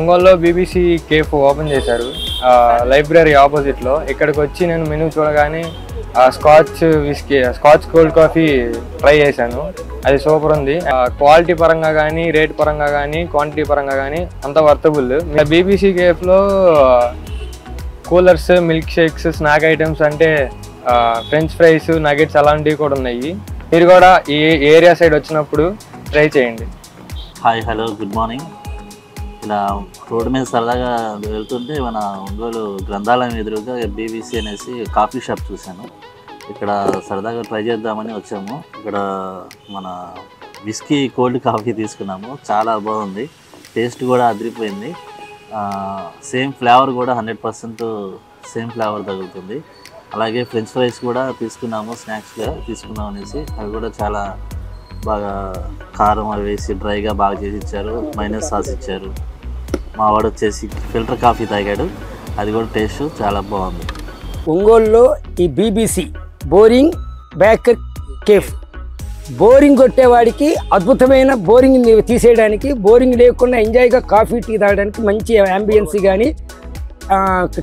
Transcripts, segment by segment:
ఒంగోలులో BBC cafe open చేశారు library ఆపోజిట్లో. ఇక్కడికి వచ్చి నేను మెనూ చూడగానే స్కాచ్ కోల్డ్ కాఫీ ట్రై చేశాను. అది సూపర్ ఉంది. క్వాలిటీ పరంగా కానీ, రేట్ పరంగా కానీ, క్వాంటిటీ పరంగా కానీ అంత వర్తబుల్. బీబీసీ కేఫ్లో coolers, milkshakes, snack items అంటే ఫ్రెంచ్ ఫ్రైస్, నగెట్స్ అలాంటివి కూడా ఉన్నాయి. మీరు కూడా ఈ ఏరియా సైడ్ వచ్చినప్పుడు ట్రై చేయండి. Hi, hello, good morning. ఇలా రోడ్డు మీద సరదాగా వెళ్తుంటే మన ఒంగోలు గ్రంథాలయం ఎదురుగా బీబీసీ అనేసి కాఫీ షాప్ చూశాను. ఇక్కడ సరదాగా ట్రై చేద్దామని వచ్చాము. ఇక్కడ మన విస్కీ కోల్డ్ కాఫీ తీసుకున్నాము. చాలా బాగుంది, టేస్ట్ కూడా అదిరిపోయింది. సేమ్ ఫ్లేవర్ కూడా 100% సేమ్ ఫ్లేవర్ తగులుతుంది. అలాగే ఫ్రెంచ్ ఫ్రైస్ కూడా తీసుకున్నాము, స్నాక్స్గా తీసుకున్నాం అనేసి. అవి కూడా చాలా బాగా కారం అవి వేసి డ్రైగా బాగా చేసి ఇచ్చారు. మైనస్ సాస్ ఇచ్చారు. మా వాడు వచ్చేసి ఫిల్టర్ కాఫీ తాగాడు, అది కూడా టేస్ట్ చాలా బాగుంది. ఒంగోలులో ఈ BBC boring baker cafe boring కొట్టేవాడికి అద్భుతమైన బోరింగ్ తీసేయడానికి, బోరింగ్ లేకుండా ఎంజాయ్గా కాఫీ టీ తాగడానికి మంచి యాంబియన్స్ కానీ,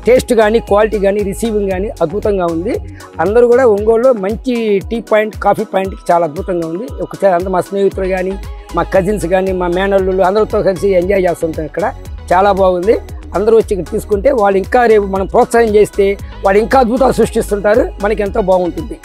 టేస్ట్ కానీ, క్వాలిటీ కానీ, రిసీవింగ్ కానీ అద్భుతంగా ఉంది. అందరూ కూడా ఒంగోలులో మంచి టీ పాయింట్, కాఫీ పాయింట్కి చాలా అద్భుతంగా ఉంది. ఒకసారి అందరూ మా స్నేహితులు కానీ, మా కజిన్స్ కానీ, మా మేనల్లుళ్ళు అందరితో కలిసి ఎంజాయ్ చేస్తుంటాం. ఇక్కడ చాలా బాగుంది. అందరూ వచ్చి ఇక్కడ తీసుకుంటే వాళ్ళు ఇంకా రేపు మనం ప్రోత్సాహం చేస్తే వాళ్ళు ఇంకా అద్భుతాలు సృష్టిస్తుంటారు. మనకి ఎంతో బాగుంటుంది.